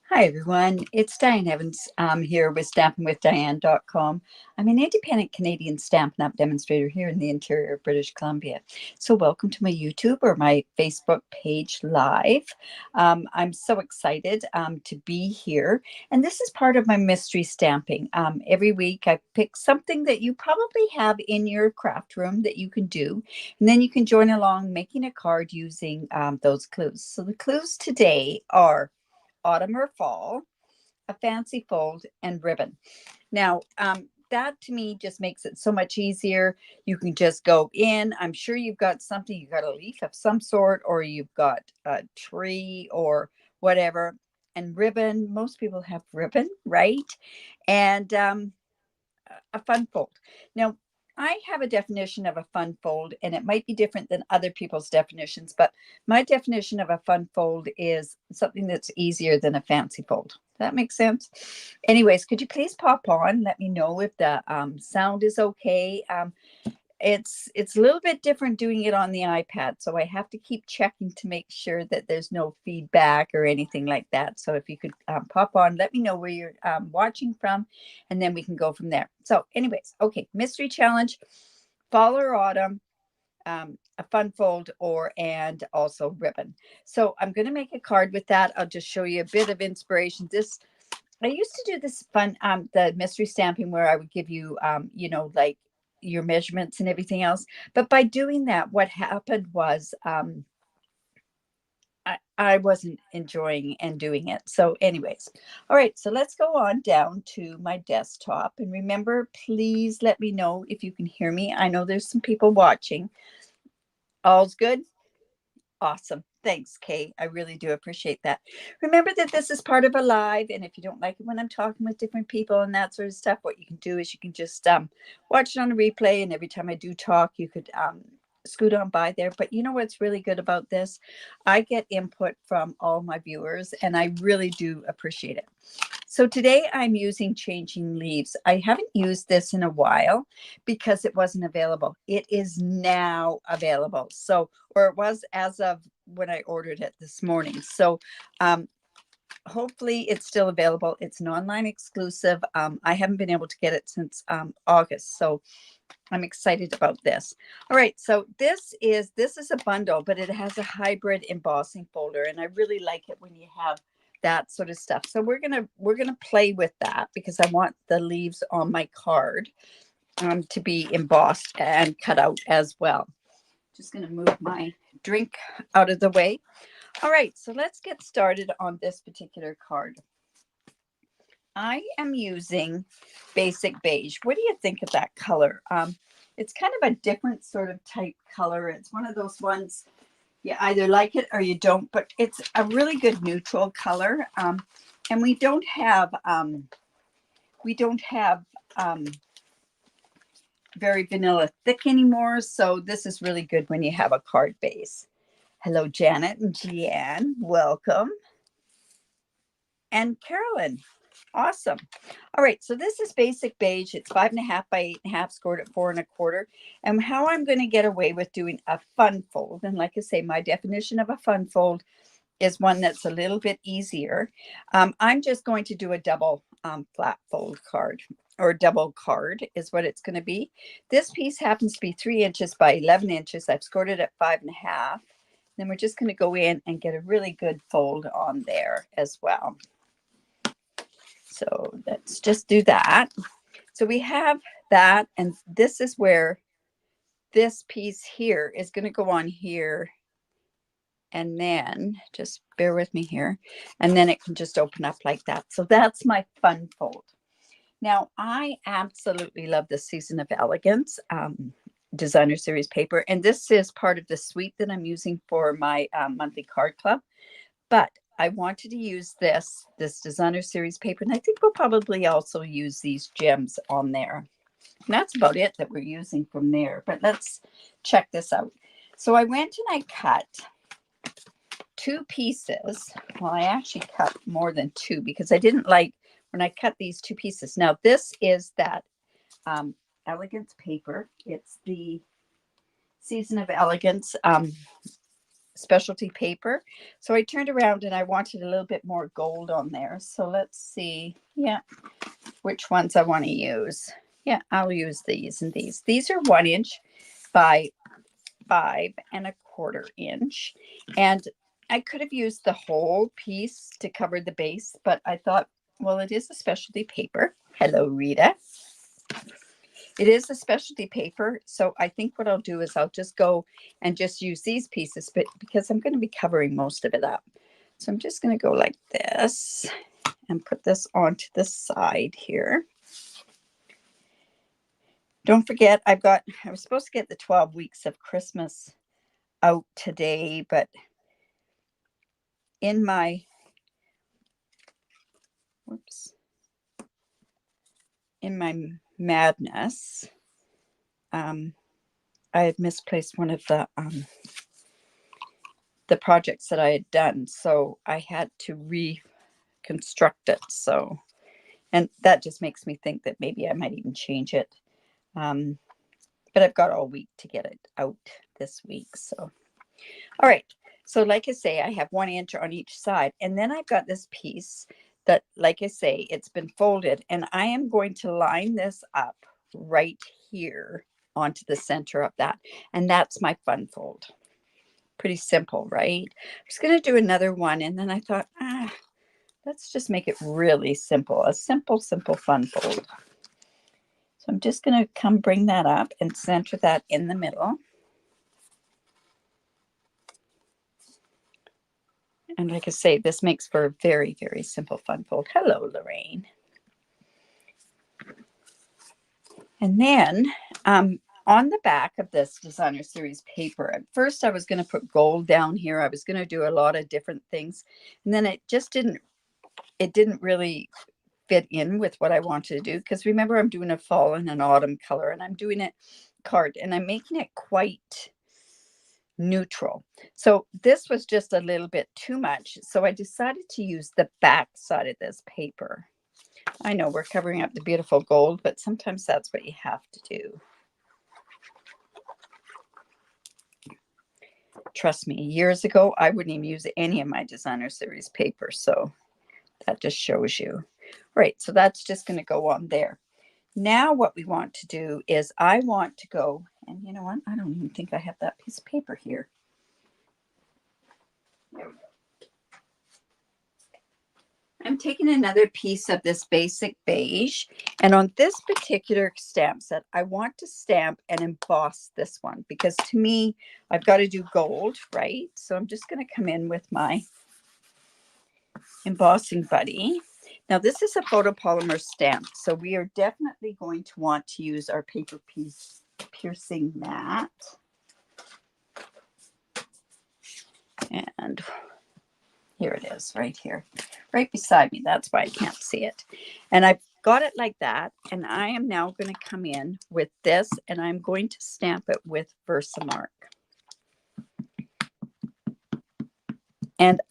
Hi everyone, it's Diane Evans here with stampingwithdiane.com. I'm an independent Canadian Stampin' Up demonstrator here in the interior of British Columbia. So welcome to my YouTube or my Facebook page live. I'm so excited to be here. And this is part of my mystery stamping. Every week I pick something that you probably have in your craft room that you can do. And then you can join along making a card using those clues. So the clues today are autumn or fall, a fancy fold, and ribbon. Now, that to me just makes it so much easier. You can just go in. I'm sure you've got something, you've got a leaf of some sort, or you've got a tree or whatever. And ribbon, most people have ribbon, right? And a fun fold. Now, I have a definition of a fun fold, and it might be different than other people's definitions, but my definition of a fun fold is something that's easier than a fancy fold. Does that make sense? Anyways, could you please pop on? Let me know if the sound is okay. It's a little bit different doing it on the iPad, so I have to keep checking to make sure that there's no feedback or anything like that. So if you could pop on, let me know where you're watching from, and then we can go from there. So anyways, okay, mystery challenge, fall or autumn, a fun fold, and also ribbon. So I'm going to make a card with that. I'll just show you a bit of inspiration. This I used to do this fun, the mystery stamping where I would give you, like your measurements and everything else. But by doing that, what happened was I wasn't enjoying and doing it. So, anyways, all right. So let's go on down to my desktop. And remember, please let me know if you can hear me. I know there's some people watching. All's good. Awesome. Thanks, Kay. I really do appreciate that. Remember that this is part of a live, and if you don't like it when I'm talking with different people and that sort of stuff, what you can do is you can just watch it on a replay, and every time I do talk, you could scoot on by there. But you know what's really good about this? I get input from all my viewers, and I really do appreciate it. So today I'm using Changing Leaves. I haven't used this in a while because it wasn't available. It is now available. So, or it was as of when I ordered it this morning. So hopefully it's still available. It's an online exclusive. I haven't been able to get it since August. So I'm excited about this. All right, so this is a bundle, but it has a hybrid embossing folder, and I really like it when you have that sort of stuff. So we're gonna play with that because I want the leaves on my card to be embossed and cut out as well. Just gonna move my drink out of the way. All right, so let's get started on this particular card. I am using Basic Beige. What do you think of that color? It's kind of a different sort of type color. It's one of those ones you either like it or you don't, but it's a really good neutral color. And we don't have very vanilla thick anymore. So this is really good when you have a card base. Hello, Janet and Jeanne. Welcome. And Carolyn. Awesome. All right. So this is Basic Beige. It's 5.5 by 8.5, scored at 4 1/4. And how I'm going to get away with doing a fun fold. And like I say, my definition of a fun fold is one that's a little bit easier. I'm just going to do a double flat fold card, or double card is what it's going to be. This piece happens to be 3 inches by 11 inches. I've scored it at 5.5. Then we're just going to go in and get a really good fold on there as well. So let's just do that. So we have that, and this is where this piece here is going to go on here, and then just bear with me here, and then it can just open up like that. So that's my fun fold. Now, I absolutely love the Season of Elegance designer series paper, and this is part of the suite that I'm using for my monthly card club. But I wanted to use this designer series paper, and I think we'll probably also use these gems on there. And that's about it that we're using from there. But let's check this out. So I went and I cut 2 pieces. Well, I actually cut more than 2 because I didn't like when I cut these 2 pieces. Now, this is that Elegance paper. It's the Season of Elegance specialty paper. So I turned around and I wanted a little bit more gold on there. So let's see, yeah, which ones I want to use. Yeah, I'll use these and these. These are 1 inch by 5¼ inch. And I could have used the whole piece to cover the base, but I thought, well, it is a specialty paper. Hello, Rita. It is a specialty paper, so I think what I'll do is I'll just go and just use these pieces, but because I'm going to be covering most of it up. So I'm just going to go like this and put this onto the side here. Don't forget, I was supposed to get the 12 weeks of Christmas out today, but in my, in my madness, I had misplaced one of the projects that I had done. So I had to reconstruct it. So, and that just makes me think that maybe I might even change it. But I've got all week to get it out this week. So, all right. So like I say, I have 1 inch on each side. And then I've got this piece that, like I say, it's been folded. And I am going to line this up right here onto the center of that. And that's my fun fold. Pretty simple, right? I'm just going to do another one. And then I thought, let's just make it really simple. A simple fun fold. So I'm just going to come bring that up and center that in the middle. And like I say, this makes for a very, very simple fun fold. Hello, Lorraine. And then on the back of this designer series paper, at first I was going to put gold down here. I was going to do a lot of different things. And then it just didn't really fit in with what I wanted to do. Because remember, I'm doing a fall and an autumn color, and I'm doing it card, and I'm making it quite neutral. So this was just a little bit too much. So I decided to use the back side of this paper. I know we're covering up the beautiful gold, but sometimes that's what you have to do. Trust me, years ago, I wouldn't even use any of my designer series paper. So that just shows you. All right, so that's just going to go on there. Now what we want to do is I want to go, and you know what? I don't even think I have that piece of paper here. I'm taking another piece of this basic beige, and on this particular stamp set, I want to stamp and emboss this one because to me, I've got to do gold, right? So I'm just going to come in with my embossing buddy. Now this is a photopolymer stamp, so we are definitely going to want to use our paper piece piercing mat. And here it is, right here, right beside me. That's why I can't see it. And I've got it like that. And I am now going to come in with this, and I'm going to stamp it with Versamark. And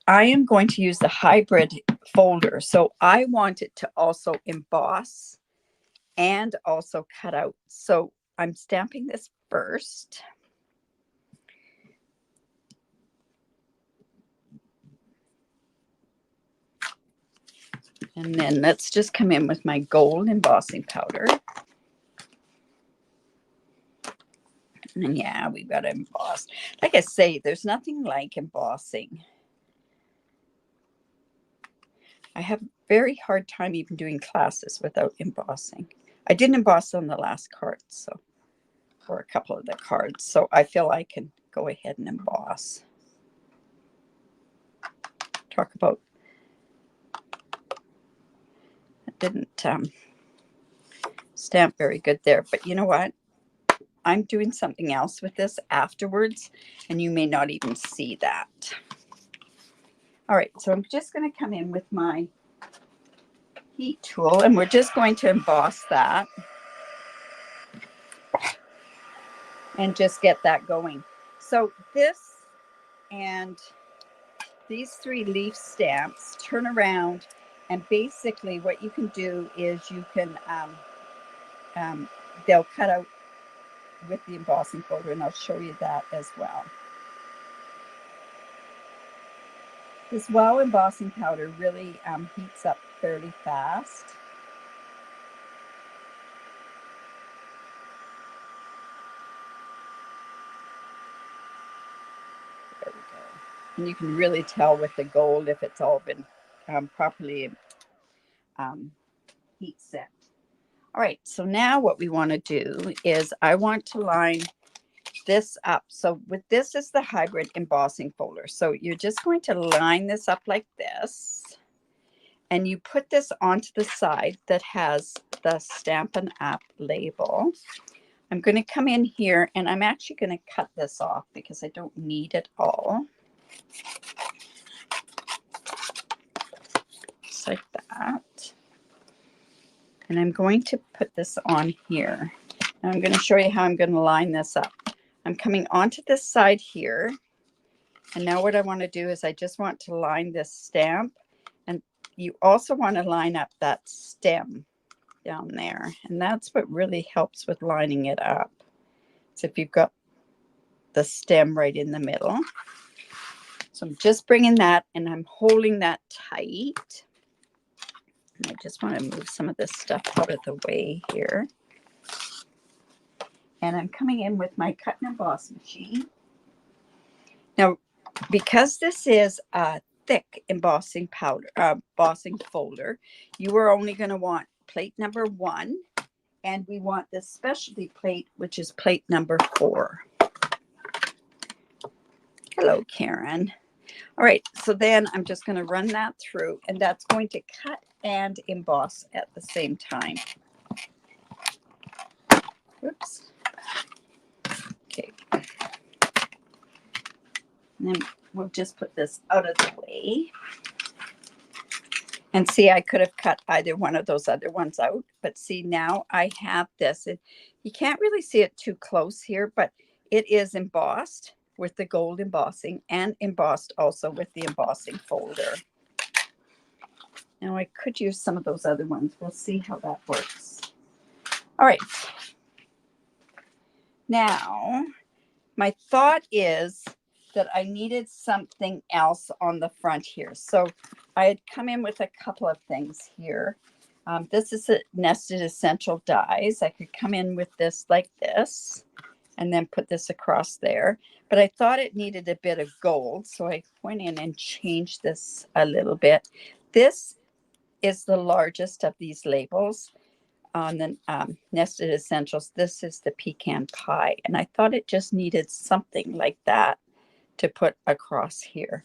I am going to use the hybrid folder. So I want it to also emboss and also cut out. So I'm stamping this first. And then let's just come in with my gold embossing powder. And yeah, we've got to emboss. Like I say, there's nothing like embossing. I have a very hard time even doing classes without embossing. I didn't emboss on the last card, so for a couple of the cards. So I feel I can go ahead and emboss. Talk about, I didn't stamp very good there, but you know what? I'm doing something else with this afterwards, and you may not even see that. All right, so I'm just going to come in with my heat tool, and we're just going to emboss that and just get that going. So this and these 3 leaf stamps turn around, and basically what you can do is you can they'll cut out with the embossing folder, and I'll show you that as well. This Wow embossing powder really heats up fairly fast. There we go. And you can really tell with the gold if it's all been properly heat set. All right, so now what we want to do is I want to line this up. So with this is the hybrid embossing folder. So you're just going to line this up like this. And you put this onto the side that has the Stampin' Up label. I'm going to come in here and I'm actually going to cut this off because I don't need it all. Just like that. And I'm going to put this on here. And I'm going to show you how I'm going to line this up. I'm coming onto this side here. And now what I want to do is I just want to line this stamp. And you also want to line up that stem down there. And that's what really helps with lining it up. So if you've got the stem right in the middle. So I'm just bringing that and I'm holding that tight. And I just want to move some of this stuff out of the way here. And I'm coming in with my cut and emboss machine. Now, because this is a thick embossing powder, embossing folder, you are only going to want plate number 1. And we want this specialty plate, which is plate number 4. Hello, Karen. All right, so then I'm just going to run that through, and that's going to cut and emboss at the same time. Oops. Okay. And then we'll just put this out of the way. And see, I could have cut either one of those other ones out, but see, now I have this. You can't really see it too close here, but it is embossed with the gold embossing and embossed also with the embossing folder. Now I could use some of those other ones. We'll see how that works. All right. Now, my thought is that I needed something else on the front here. So I had come in with a couple of things here. This is a nested essential dies. I could come in with this like this and then put this across there. But I thought it needed a bit of gold. So I went in and changed this a little bit. This is the largest of these labels on the nested essentials. This is the pecan pie. And I thought it just needed something like that to put across here.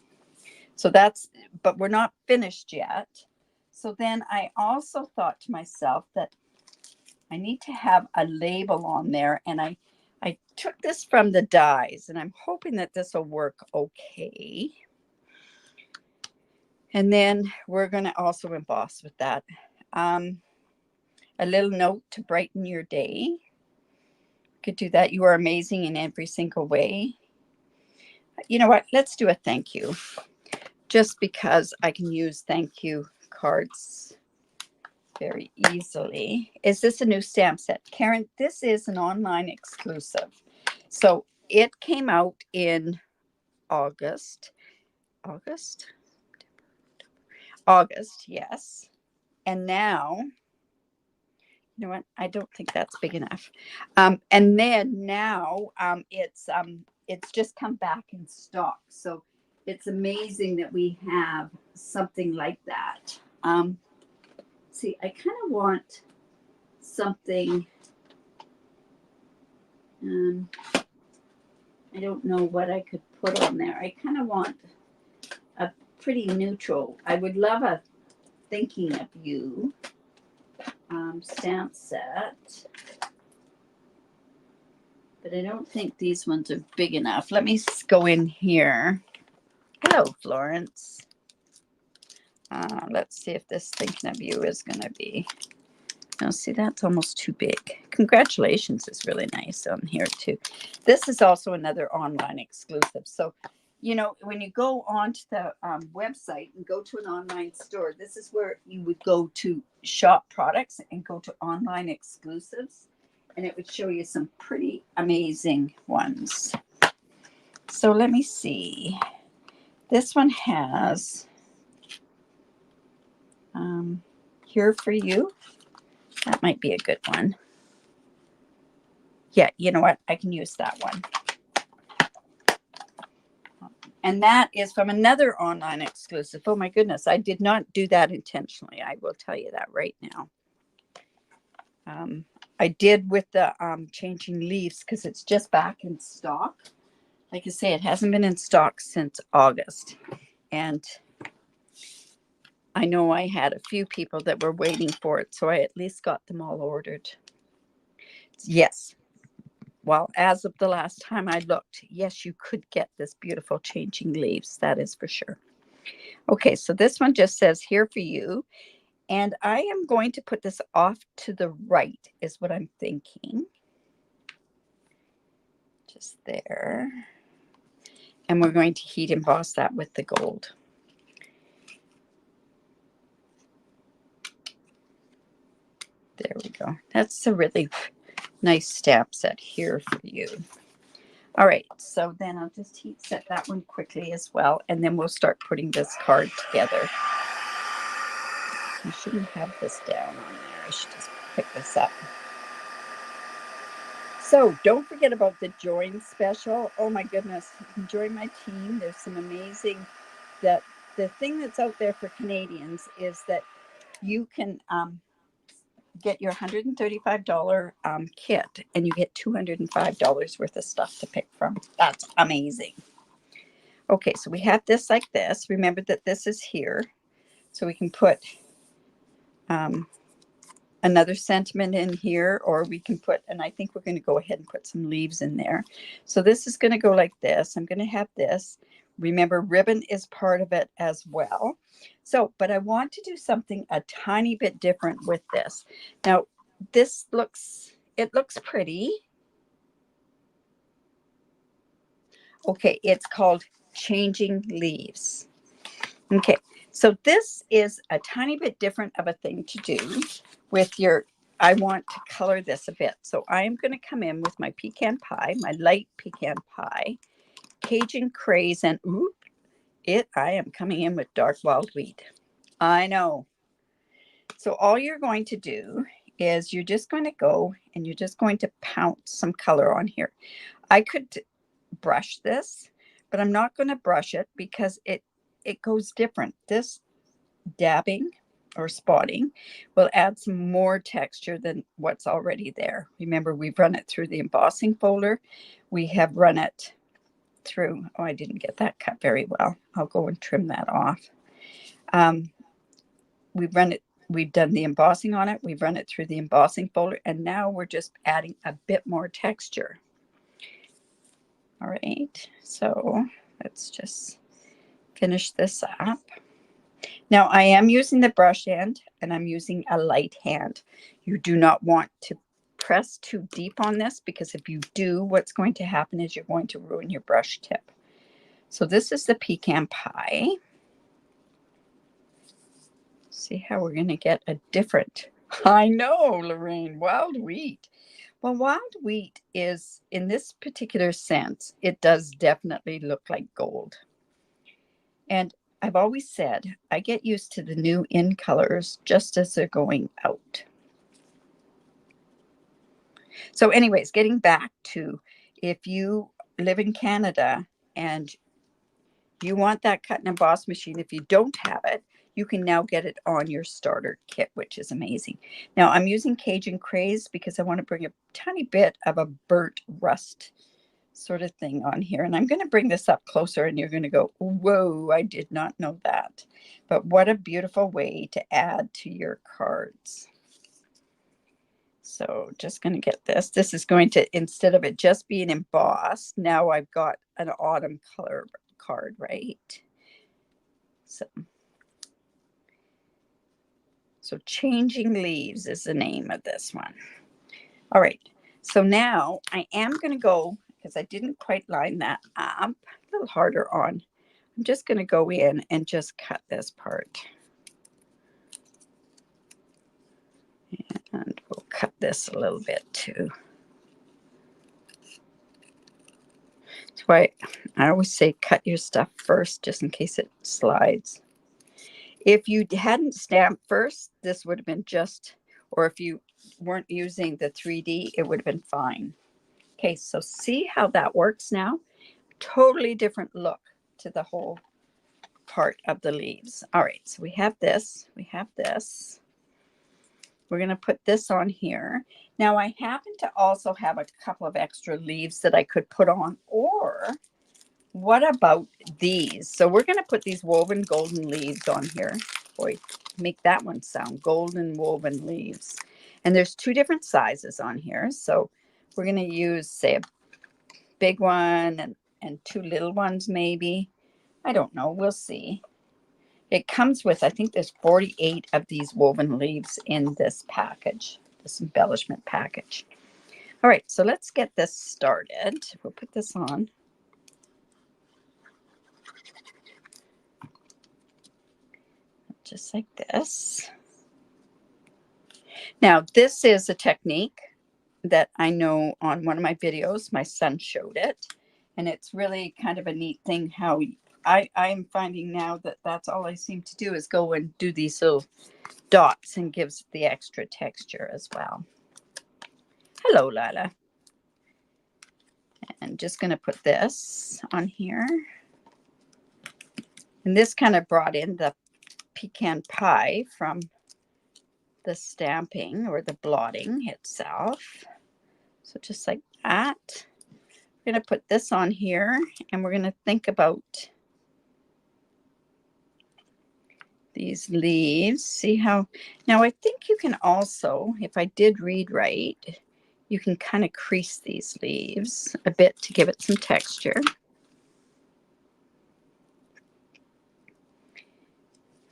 So that's, but we're not finished yet. So then I also thought to myself that I need to have a label on there. And I took this from the dies and I'm hoping that this will work okay. And then we're going to also emboss with that. A little note to brighten your day. Could do that. You are amazing in every single way. You know what? Let's do a thank you. Just because I can use thank you cards very easily. Is this a new stamp set? Karen, this is an online exclusive. So it came out in August, yes. And now, you know what? I don't think that's big enough. And then now it's just come back in stock. So it's amazing that we have something like that. See, I kind of want something. I don't know what I could put on there. I kind of want a pretty neutral. I would love a thinking of you stamp set. But I don't think these ones are big enough. Let me go in here. Hello, Florence. Let's see if this thinking of you is going to be. Now, see, that's almost too big. Congratulations is really nice on here, too. This is also another online exclusive. So, you know, when you go onto the website and go to an online store, this is where you would go to shop products and go to online exclusives. And it would show you some pretty amazing ones. So let me see. This one has Here for You. That might be a good one. Yeah, you know what? I can use that one. And that is from another online exclusive. Oh my goodness, I did not do that intentionally. I will tell you that right now. I did with the changing leaves because it's just back in stock. Like I say, it hasn't been in stock since August. And I know I had a few people that were waiting for it, so I at least got them all ordered. Yes. Well, as of the last time I looked, yes, you could get this beautiful changing leaves. That is for sure. Okay, so this one just says Here for You. And I am going to put this off to the right, is what I'm thinking. Just there. And we're going to heat emboss that with the gold. There we go. That's a really nice stamp set Here for You. All right, so then I'll just heat set that one quickly as well, and then we'll start putting this card together. I shouldn't have this down on there. I should just pick this up. So don't forget about the Join special. Oh my goodness, you can join my team. There's some amazing, the thing that's out there for Canadians is that you can get your $135 kit and you get $205 worth of stuff to pick from. That's amazing. Okay, so we have this like this. Remember that this is here. So we can put another sentiment in here, or we can put, and I think we're going to go ahead and put some leaves in there. So this is going to go like this. I'm going to have this. Remember, ribbon is part of it as well. So, but I want to do something a tiny bit different with this. Now, this looks, it looks pretty. Okay, it's called Changing Leaves. Okay, so this is a tiny bit different of a thing to do with your, I want to color this a bit. So I'm going to come in with my pecan pie, my light pecan pie, Cajun craze, and I am coming in with dark wild wheat. I know. So all you're going to do is you're just going to go and you're just going to pounce some color on here. I could brush this, but I'm not going to brush it because it goes different. This dabbing or spotting will add some more texture than what's already there. Remember, we've run it through the embossing folder. We have run it through, oh, I didn't get that cut very well. I'll go and trim that off. We've done the embossing on it. We've run it through the embossing folder, and now we're just adding a bit more texture. All right, so let's just finish this up. Now I am using the brush hand and I'm using a light hand. You do not want to press too deep on this because if you do, what's going to happen is you're going to ruin your brush tip. So this is the pecan pie. See how we're going to get a different, I know, Lorraine, wild wheat. Well, wild wheat is, in this particular sense, it does definitely look like gold. And I've always said I get used to the new in colors just as they're going out. So anyways, getting back to, if you live in Canada and you want that cut and emboss machine, if you don't have it, you can now get it on your starter kit, which is amazing. Now I'm using Cajun Craze because I want to bring a tiny bit of a burnt rust sort of thing on here. And I'm going to bring this up closer and you're going to go, whoa, I did not know that. But what a beautiful way to add to your cards. So just going to get this. This is going to, instead of it just being embossed, now I've got an autumn color card, right? So Changing Leaves is the name of this one. All right. So now I am going to go, because I didn't quite line that up, a little harder on. I'm just going to go in and just cut this part. And we'll cut this a little bit too. That's why I always say cut your stuff first, just in case it slides. If you hadn't stamped first, this would have been just, or if you weren't using the 3D, it would have been fine. Okay, so see how that works now? Totally different look to the whole part of the leaves. All right, so we have this, we have this. We're going to put this on here. Now I happen to also have a couple of extra leaves that I could put on, or what about these? So we're going to put these woven golden leaves on here. Boy, make that one sound, golden woven leaves. And there's two different sizes on here. So we're going to use, say, a big one and two little ones maybe. I don't know. We'll see. It comes with, I think there's 48 of these woven leaves in this package, this embellishment package. All right, so let's get this started. We'll put this on. Just like this. Now, this is a technique that I know on one of my videos. My son showed it, and it's really kind of a neat thing how I'm finding now that that's all I seem to do is go and do these little dots and gives the extra texture as well. Hello, Lila. And just going to put this on here. And this kind of brought in the pecan pie from the stamping or the blotting itself. So just like that. We're going to put this on here, and we're going to think about these leaves. See how, now I think you can also, if I did read right, you can kind of crease these leaves a bit to give it some texture.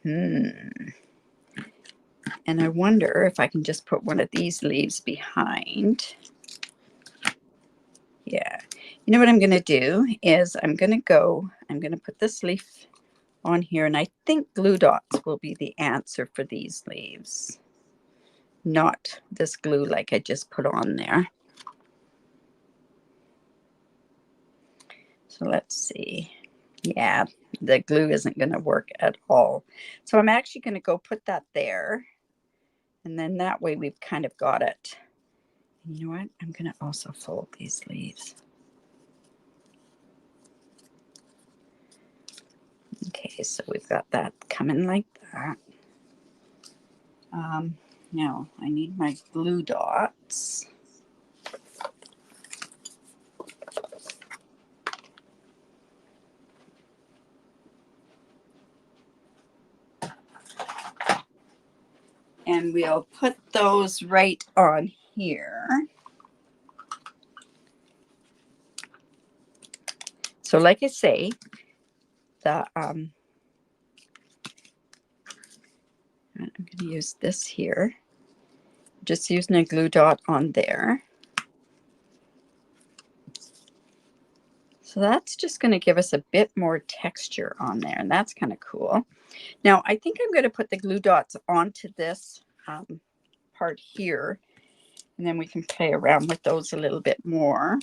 And I wonder if I can just put one of these leaves behind. Yeah. You know what I'm going to do is I'm going to put this leaf on here, and I think glue dots will be the answer for these leaves, not this glue like I just put on there. So let's see. Yeah, the glue isn't going to work at all. So I'm actually going to go put that there, and then that way we've kind of got it. And you know what? I'm going to also fold these leaves. Okay, so we've got that coming like that. Now I need my glue dots. And we'll put those right on here. So like I say, I'm going to use this here. Just using a glue dot on there. So that's just going to give us a bit more texture on there, and that's kind of cool. Now I think I'm going to put the glue dots onto this part here, and then we can play around with those a little bit more.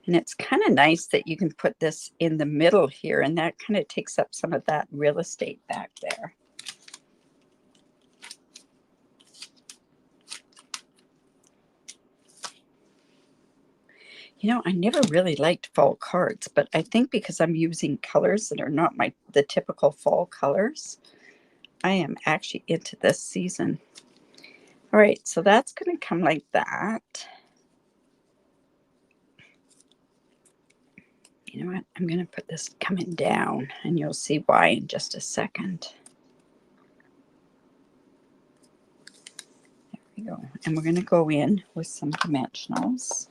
And it's kind of nice that you can put this in the middle here, and that kind of takes up some of that real estate back there. You know, I never really liked fall cards, but I think because I'm using colors that are not the typical fall colors, I am actually into this season. All right, so that's going to come like that. You know what? I'm going to put this coming down, and you'll see why in just a second. There we go. And we're going to go in with some dimensionals.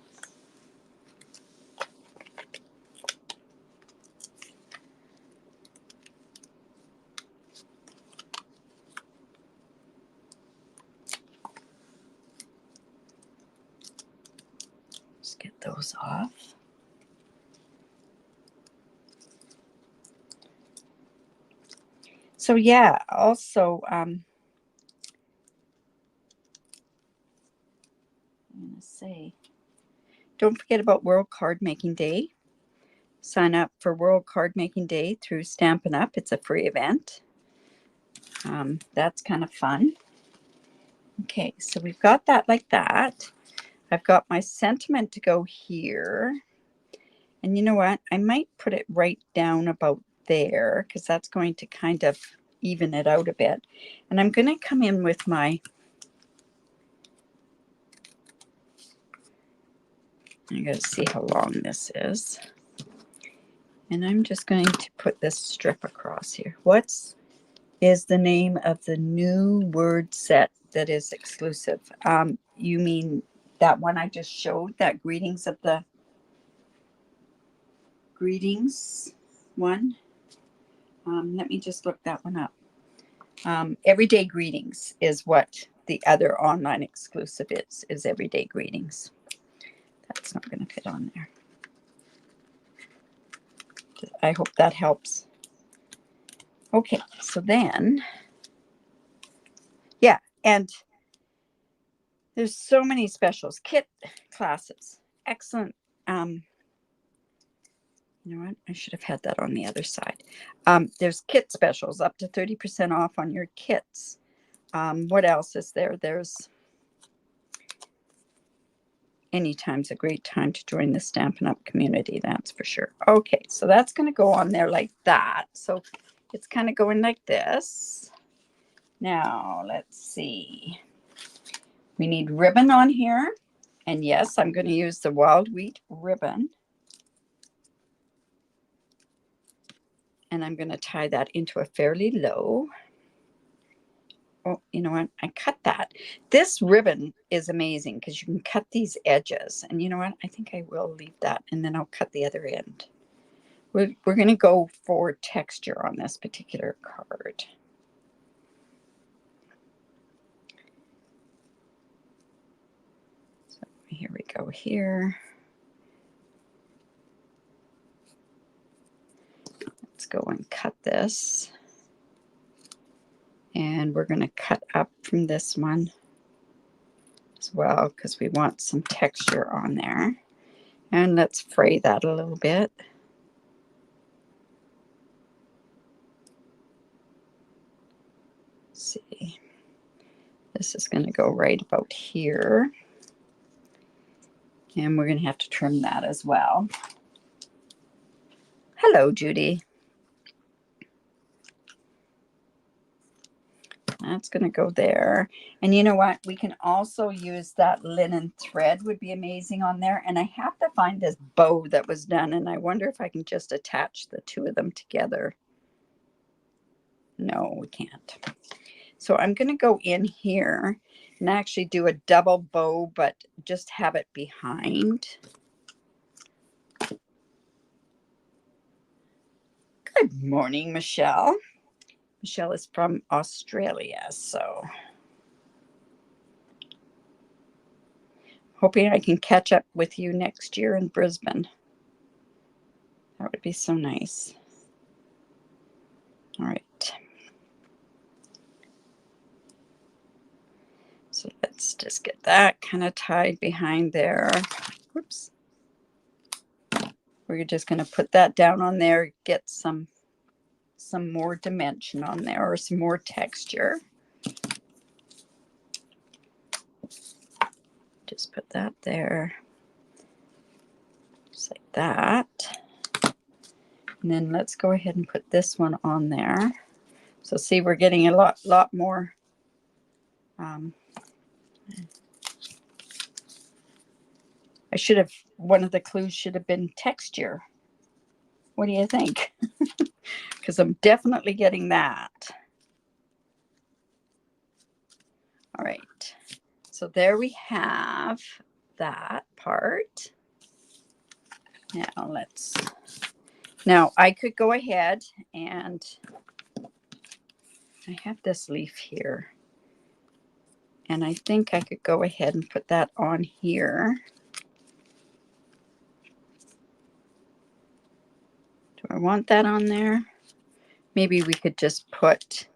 Just get those off. So yeah, also, I'm going to say, don't forget about World Card Making Day. Sign up for World Card Making Day through Stampin' Up. It's a free event. That's kind of fun. Okay, so we've got that like that. I've got my sentiment to go here. And you know what? I might put it right down about there because that's going to kind of even it out a bit. And I'm going to come in with my, I got to see how long this is. And I'm just going to put this strip across here. What is the name of the new word set that is exclusive? You mean that one I just showed, that greetings of the greetings one? Let me just look that one up. Everyday greetings is what the other online exclusive is everyday greetings. That's not going to fit on there. I hope that helps. Okay, so then, yeah, and there's so many specials. Kit classes, excellent. You know what? I should have had that on the other side. There's kit specials, up to 30% off on your kits. What else is there? There's anytime's a great time to join the Stampin' Up community, that's for sure. Okay, so that's going to go on there like that. So it's kind of going like this. Now, let's see. We need ribbon on here. And yes, I'm going to use the wild wheat ribbon. And I'm going to tie that into a fairly low. Oh, you know what? I cut that. This ribbon is amazing because you can cut these edges. And you know what? I think I will leave that and then I'll cut the other end. We're going to go for texture on this particular card. So here we go here. Let's go and cut this. And we're going to cut up from this one as well because we want some texture on there. And let's fray that a little bit. Let's see. This is going to go right about here. And we're going to have to trim that as well. Hello, Judy. That's going to go there. And you know what? We can also use that linen thread would be amazing on there. And I have to find this bow that was done. And I wonder if I can just attach the two of them together. No, we can't. So I'm going to go in here and actually do a double bow, but just have it behind. Good morning, Michelle. Michelle is from Australia, so hoping I can catch up with you next year in Brisbane. That would be so nice. All right. So let's just get that kind of tied behind there. Whoops. We're just going to put that down on there, get some more dimension on there or some more texture. Just put that there. Just like that. And then let's go ahead and put this one on there. So see, we're getting a lot more. I should have, one of the clues should have been texture. What do you think? Because I'm definitely getting that. All right. So there we have that part. Now I could go ahead and I have this leaf here. And I think I could go ahead and put that on here. Do I want that on there? maybe we could just put,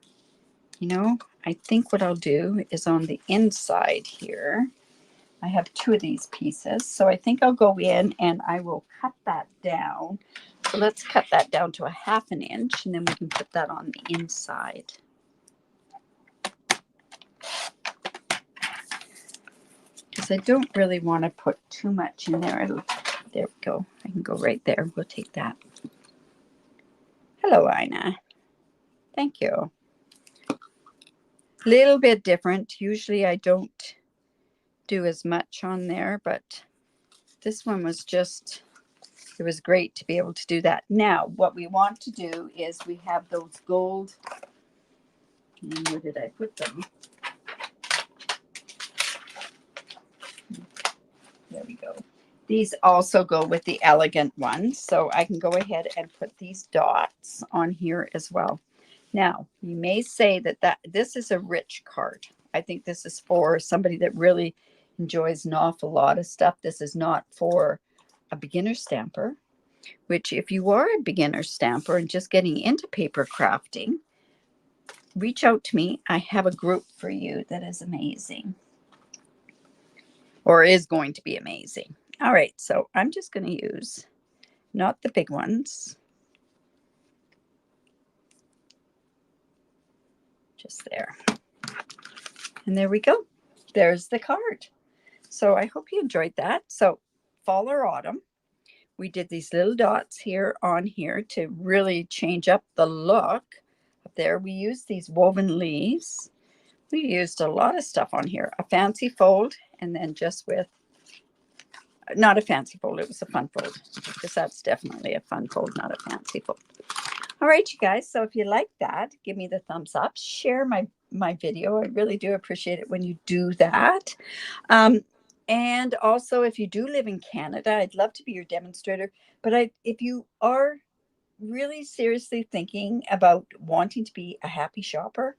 you know, I think what I'll do is on the inside here, I have two of these pieces. So I think I'll go in and I will cut that down. So let's cut that down to a 1/2 inch and then we can put that on the inside. Because I don't really want to put too much in there. There we go. I can go right there. We'll take that. Hello, Ina. Thank you. Little bit different. Usually I don't do as much on there, but this one was just, it was great to be able to do that. Now, what we want to do is we have those gold, where did I put them? There we go. These also go with the elegant ones, so I can go ahead and put these dots on here as well. Now, you may say that this is a rich card. I think this is for somebody that really enjoys an awful lot of stuff. This is not for a beginner stamper, which if you are a beginner stamper and just getting into paper crafting, reach out to me. I have a group for you that is amazing, or is going to be amazing. All right, so I'm just going to use not the big ones, just there. And there we go. There's the card. So I hope you enjoyed that. So fall or autumn, we did these little dots here on here to really change up the look. Up there, we used these woven leaves. We used a lot of stuff on here. A fancy fold, and then just with, not a fancy fold, it was a fun fold. Because that's definitely a fun fold, not a fancy fold. All right, you guys. So if you like that, give me the thumbs up. Share my video. I really do appreciate it when you do that. And also, if you do live in Canada, I'd love to be your demonstrator. But if you are really seriously thinking about wanting to be a happy shopper,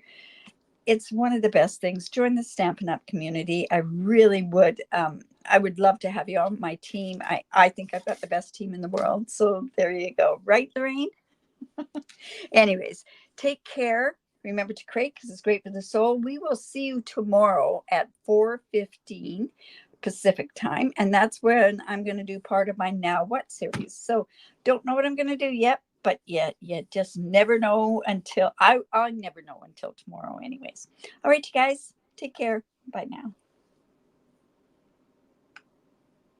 it's one of the best things. Join the Stampin' Up community. I really would. I would love to have you on my team. I think I've got the best team in the world. So there you go. Right, Lorraine? Anyways, take care. Remember to crate because it's great for the soul. We will see you tomorrow at 4:15 Pacific time. And that's when I'm going to do part of my Now What series. So don't know what I'm going to do yet, but you just never know until I never know until tomorrow anyways. All right, you guys, take care. Bye now.